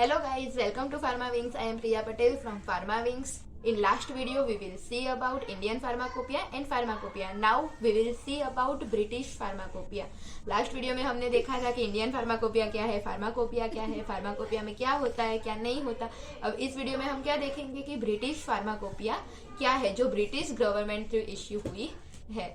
Hello guys, welcome to PharmaWings. I am Priya Patel from PharmaWings. In last video we will see about Indian Pharmacopoeia and Pharmacopoeia. Now we will see about British Pharmacopoeia. Last video में हमने देखा था कि Indian pharmacopoeia क्या है, pharmacopoeia क्या है, pharmacopoeia में क्या होता है, क्या नहीं होता। अब इस वीडियो में हम क्या देखेंगे कि ब्रिटिश फार्माकोपिया क्या है जो ब्रिटिश गवर्नमेंट इश्यू हुई है।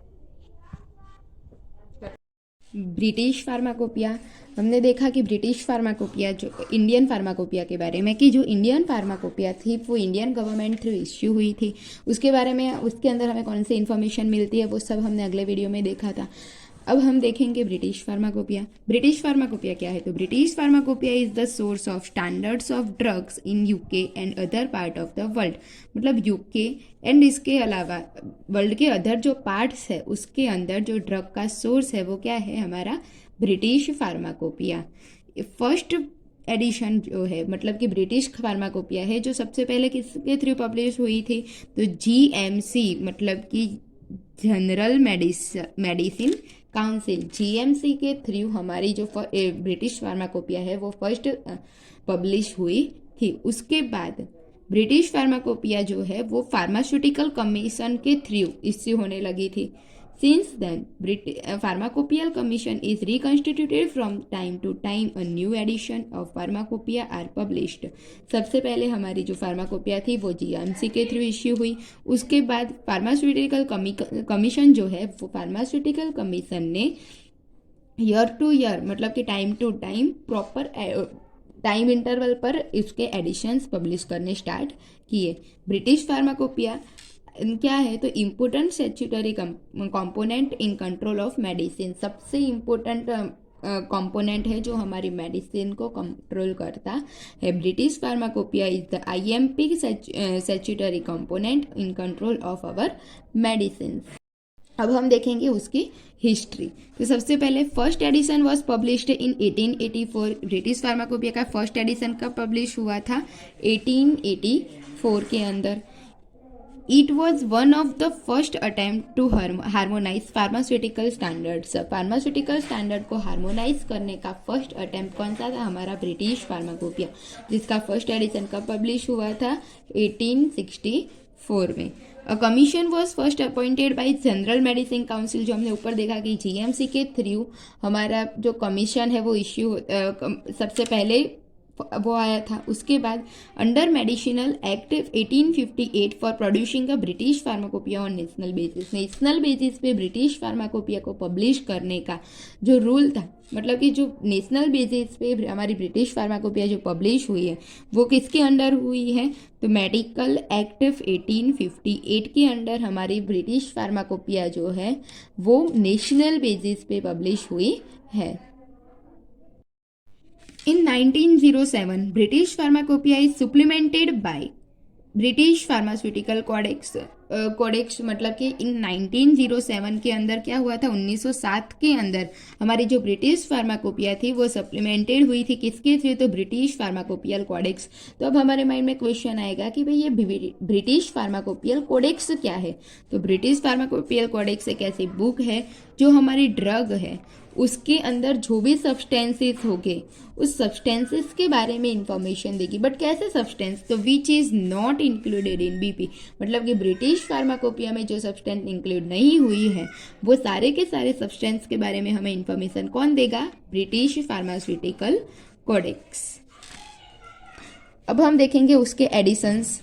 ब्रिटिश फार्माकोपिया हमने देखा कि ब्रिटिश फार्माकोपिया जो इंडियन फार्माकोपिया के बारे में कि जो इंडियन फार्माकोपिया थी वो इंडियन गवर्नमेंट थ्रू इश्यू हुई थी, उसके बारे में उसके अंदर हमें कौन सी इन्फॉर्मेशन मिलती है वो सब हमने अगले वीडियो में देखा था। अब हम देखेंगे ब्रिटिश फार्माकोपिया। ब्रिटिश फार्माकोपिया क्या है? तो British Pharmacopoeia is the source of standards of drugs in UK and other part of the world. मतलब यूके एंड इसके अलावा वर्ल्ड के अदर जो पार्ट्स है उसके अंदर जो ड्रग का सोर्स है वो क्या है? हमारा ब्रिटिश फार्माकोपिया। फर्स्ट एडिशन जो है मतलब कि ब्रिटिश फार्माकोपिया है जो सबसे पहले किसके थ्रू पब्लिश हुई थी? तो जीएमसी मतलब कि जनरल मेडिसिन काउंसिल, जीएमसी के थ्रू हमारी जो ब्रिटिश फार्माकोपिया है वो फर्स्ट पब्लिश हुई थी। उसके बाद ब्रिटिश फार्माकोपिया जो है वो फार्मास्यूटिकल कमीशन के थ्रू इश्यू होने लगी थी। Since then, Pharmacopoeial Commission is reconstituted from time to time. A new edition of Pharmacopoeia are published. सबसे पहले हमारी जो फार्माकोपिया थी वो जीएमसी के थ्रू इश्यू हुई। उसके बाद फार्मास्यूटिकल कमीशन जो है वो फार्मास्यूटिकल कमीशन ने ईयर टू ईयर मतलब कि time to time proper time interval पर इसके एडिशंस पब्लिश करने स्टार्ट किए। ब्रिटिश फार्माकोपिया क्या है? तो important statutory component in control of medicine, सबसे इम्पोर्टेंट कंपोनेंट है जो हमारी मेडिसिन को कंट्रोल करता है। British Pharmacopoeia is the IMP statutory component in control of our medicine. अब हम देखेंगे उसकी हिस्ट्री। तो सबसे पहले first addition was published in 1884। British Pharmacopoeia का फर्स्ट एडिशन कब पब्लिश हुआ था? 1884 के अंदर। It was one of the first attempt to harmonize pharmaceutical standards. Pharmaceutical standard को हार्मोनाइज करने का फर्स्ट अटेम्प्ट कौन सा था? हमारा ब्रिटिश फार्माकोपिया, जिसका फर्स्ट एडिशन कब पब्लिश हुआ था? 1864 में। A commission was first appointed by general medicine council, जो हमने ऊपर देखा कि जीएमसी के थ्रू हमारा जो कमीशन है वो इश्यू सबसे पहले वो आया था। उसके बाद under medicinal act 1858 for producing a British pharmacopoeia on national basis. National basis पे ब्रिटिश फार्माकोपिया को पब्लिश करने का जो रूल था, मतलब कि जो नेशनल बेसिस पे हमारी ब्रिटिश फार्माकोपिया जो पब्लिश हुई है वो किसके अंडर हुई है? तो मेडिकल एक्ट 1858 के अंडर हमारी ब्रिटिश फार्माकोपिया जो है वो नेशनल बेसिस पे पब्लिश हुई है। In 1907, British Pharmacopoeia is supplemented by British Pharmaceutical Codex मतलब कि इन 1907 के अंदर क्या हुआ था? 1907 के अंदर हमारी जो ब्रिटिश फार्माकोपिया थी वो सप्लीमेंटेड हुई थी किसके थ्रू? तो ब्रिटिश फार्माकोपियल कोडेक्स। तो अब हमारे माइंड में क्वेश्चन आएगा कि भाई ये ब्रिटिश फार्माकोपियल कोडेक्स क्या है? तो ब्रिटिश फार्माकोपियल कोडेक्स एक ऐसी बुक है जो हमारी ड्रग है उसके अंदर जो भी सब्सटेंसेस होंगे उस सब्सटेंसेस के बारे में इंफॉर्मेशन देगी। बट कैसे सब्सटेंस? तो which is not included in BP, मतलब कि ब्रिटिश फार्माकोपिया में जो सब्सटेंस इंक्लूड नहीं हुई है वो सारे के सारे सब्सटेंस के बारे में हमें इंफॉर्मेशन कौन देगा? British Pharmaceutical Codex. अब हम देखेंगे उसके एडिशंस।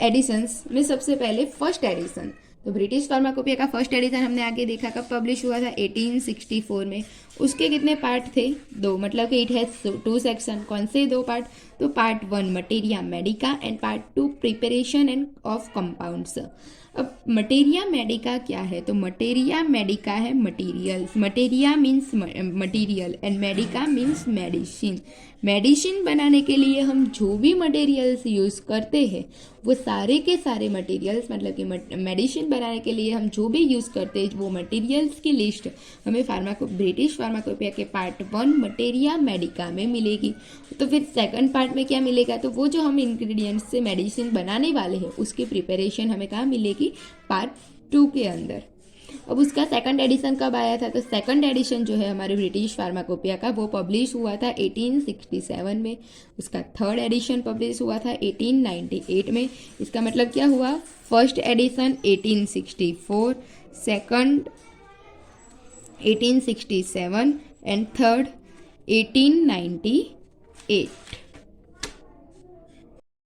एडिशंस में सबसे पहले फर्स्ट एडिशन, तो ब्रिटिश फार्माकोपिया का फर्स्ट एडिशन हमने आगे देखा कब पब्लिश हुआ था? 1864 में। उसके कितने पार्ट थे? 2, मतलब कि इट हैज 2 सेक्शन। कौन से 2 पार्ट? तो part 1 materia Medica and part 2 preparation end of compounds. अब मटेरिया मेडिका क्या है? तो मटेरिया मेडिका है materials. Materia means material and Medica means medicine. Medicine बनाने के लिए हम जो भी मटेरियल्स यूज़ करते हैं वो सारे के सारे मटेरियल्स, मतलब कि मेडिसिन बनाने के लिए हम जो भी यूज़ करते हैं वो मटेरियल्स की लिस्ट हमें ब्रिटिश फार्माकोपिया के पार्ट 1 मटेरिया मेडिका में मिलेगी। तो फिर सेकंड पार्ट में क्या मिलेगा? तो वो जो हम इंग्रेडिएंट्स से मेडिसिन बनाने वाले हैं उसकी प्रिपरेशन हमें कहाँ मिलेगी? पार्ट 2 के अंदर। अब उसका सेकंड एडिशन कब आया था, तो सेकंड एडिशन जो है हमारे ब्रिटिश फार्माकोपिया का वो पब्लिश हुआ था 1867 में। उसका थर्ड एडिशन पब्लिश हुआ था 1898 में। इसका मतलब क्या हुआ, first edition 1864, second 1867 and third 1898।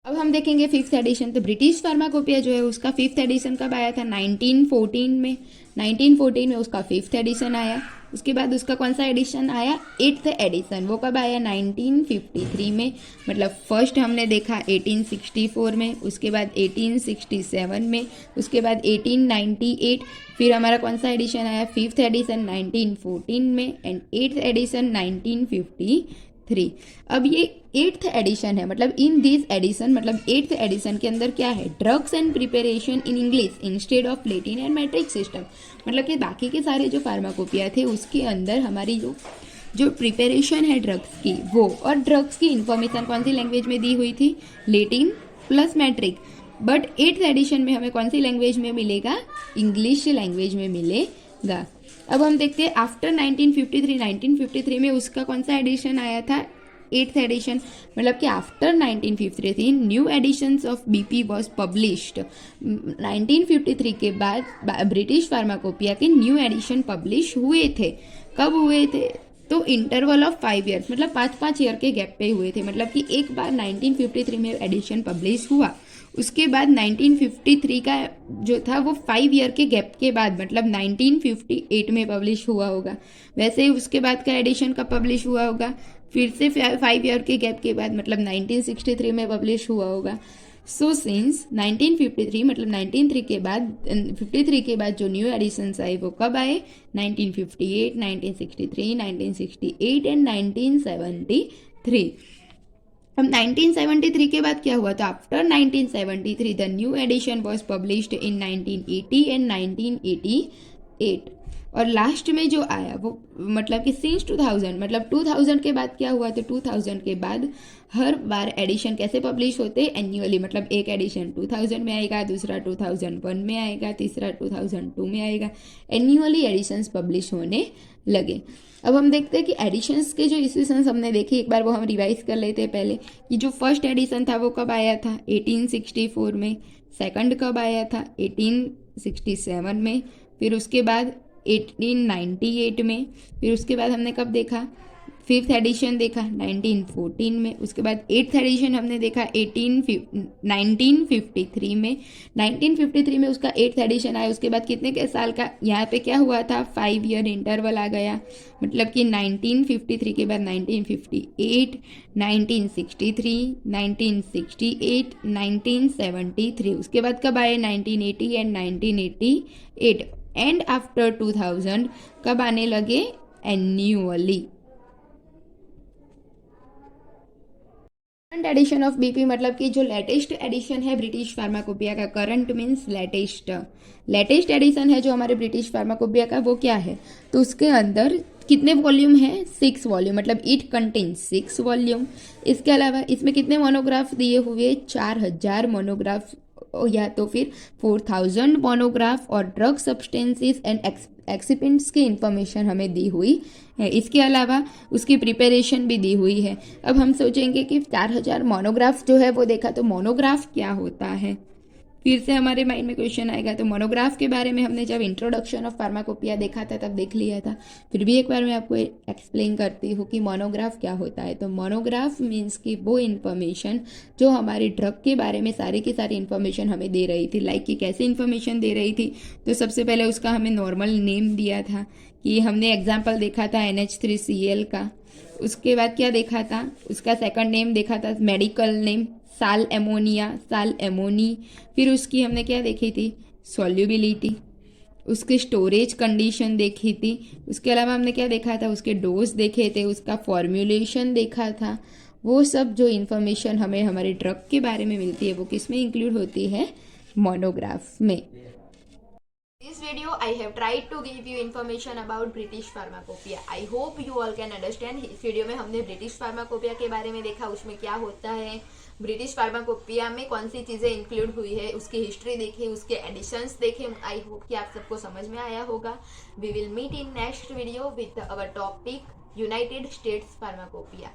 अब हम देखेंगे फिफ्थ एडिशन। तो ब्रिटिश फार्माकोपिया जो है उसका फिफ्थ एडिशन कब आया था, 1914 में। 1914 में उसका फिफ्थ एडिशन आया। उसके बाद उसका कौन सा एडिशन आया, एट्थ एडिशन। वो कब आया, 1953 में। मतलब फर्स्ट हमने देखा 1864 में, उसके बाद 1867 में, उसके बाद 1898, फिर हमारा कौन सा एडिशन आया, फिफ्थ एडिशन 1914 में एंड एट्थ एडिशन 1953। अब ये एट्थ एडिशन है, मतलब इन दिस एडिशन, मतलब एट्थ एडिशन के अंदर क्या है, drugs and preparation in English instead of Latin and matric system. मतलब कि बाकी के सारे जो फार्माकोपिया थे उसके अंदर हमारी जो प्रिपरेशन है ड्रग्स की वो, और ड्रग्स की इंफॉर्मेशन कौन सी लैंग्वेज में दी हुई थी, Latin plus metric. But eighth edition में हमें कौन सी लैंग्वेज में मिलेगा, इंग्लिश लैंग्वेज में मिलेगा। अब हम देखते हैं आफ्टर 1953 में उसका कौन सा एडिशन आया था, एट्थ एडिशन। मतलब कि after 1953 new editions of BP was published. 1953 के बाद ब्रिटिश फार्माकोपिया के न्यू एडिशन पब्लिश हुए थे। कब हुए थे, तो इंटरवल ऑफ 5 ईयर्स, मतलब 5-5 ईयर के गैप पे हुए थे। मतलब कि एक बार 1953 में एडिशन पब्लिश हुआ, उसके बाद 1953 का जो था वो 5 ईयर के गैप के बाद, मतलब 1958 में पब्लिश हुआ होगा। वैसे ही उसके बाद का एडिशन कब पब्लिश हुआ होगा, फिर से 5 ईयर के गैप के बाद, मतलब 1963 में पब्लिश हुआ होगा। सो सिंस 1953, मतलब 1953 के बाद 53 के बाद जो न्यू एडिशंस आए वो कब आए, 1958, 1963, 1968 एंड 1973। अब 1973 के बाद क्या हुआ, तो after 1973 the new edition was published in 1980 and 1988। और लास्ट में जो आया वो, मतलब कि सिंस 2000, मतलब 2000 के बाद क्या हुआ, तो 2000 के बाद हर बार एडिशन कैसे पब्लिश होते हैं, एन्युअली। मतलब एक एडिशन 2000 में आएगा, दूसरा 2001 में आएगा, तीसरा 2002 में आएगा। एन्युअली एडिशंस पब्लिश होने लगे। अब हम देखते हैं कि एडिशंस के जो इश्यूशंस हमने देखे, एक बार वो हम रिवाइज कर लेते हैं पहले, कि जो फर्स्ट एडिशन था वो कब आया था, 1864 में। सेकंड कब आया था, 1867 में। फिर उसके बाद 1898 में। फिर उसके बाद हमने कब देखा, फिफ्थ एडिशन देखा 1914 में। उसके बाद एट्थ एडिशन हमने देखा 1953 में। 1953 में उसका एट्थ एडिशन आया। उसके बाद कितने के साल का, यहाँ पे क्या हुआ था, 5 ईयर इंटरवल आ गया। मतलब कि 1953 के बाद 1958, 1963, 1968, 1973। उसके बाद कब आए, 1980 एंड 1988 एंड आफ्टर 2000 कब आने लगे, annually. Current edition of BP, मतलब कि जो लेटेस्ट एडिशन है ब्रिटिश फार्माकोपिया का, करंट मीन्स लेटेस्ट एडिशन है जो हमारे ब्रिटिश फार्माकोपिया का, वो क्या है, तो उसके अंदर कितने वॉल्यूम है, 6 वॉल्यूम। मतलब इट कंटेन 6 वॉल्यूम। इसके अलावा इसमें कितने मोनोग्राफ दिए हुए, 4000 मोनोग्राफ, या तो फिर 4000 मोनोग्राफ, और ड्रग सब्सटेंसेस एंड एक्सिपेंट्स की इंफॉर्मेशन हमें दी हुई है। इसके अलावा उसकी प्रिपरेशन भी दी हुई है। अब हम सोचेंगे कि 4000 मोनोग्राफ जो है वो देखा, तो मोनोग्राफ क्या होता है, फिर से हमारे माइंड में क्वेश्चन आएगा। तो मोनोग्राफ के बारे में हमने जब इंट्रोडक्शन ऑफ फार्माकोपिया देखा था तब देख लिया था। फिर भी एक बार मैं आपको एक्सप्लेन करती हूँ कि मोनोग्राफ क्या होता है। तो मोनोग्राफ मीन्स कि वो इन्फॉर्मेशन जो हमारी ड्रग के बारे में सारी की सारी इन्फॉर्मेशन हमें दे रही थी। लाइक कि कैसे इन्फॉर्मेशन दे रही थी, तो सबसे पहले उसका हमें नॉर्मल नेम दिया था, कि हमने एग्जाम्पल देखा था NH3Cl का। उसके बाद क्या देखा था, उसका सेकंड नेम देखा था, मेडिकल नेम साल एमोनिया, साल एमोनी। फिर उसकी हमने क्या देखी थी, सॉल्युबिलिटी, उसके स्टोरेज कंडीशन देखी थी। उसके अलावा हमने क्या देखा था, उसके डोज देखे थे, उसका फॉर्म्यूलेशन देखा था। वो सब जो इन्फॉर्मेशन हमें हमारे ड्रग के बारे में मिलती है वो किस में इंक्लूड होती है, मोनोग्राफ में। This video I have tried to give you information about British Pharmacopoeia. I hope you all can understand. इस वीडियो में हमने ब्रिटिश फार्माकोपिया के बारे में देखा, उसमें क्या होता है, ब्रिटिश फार्माकोपिया में कौन सी चीज़ें इंक्लूड हुई है, उसकी हिस्ट्री देखी, उसके एडिशंस देखे. आई होप कि आप सबको समझ में आया होगा. We will meet in next video with our topic United States pharmacopoeia.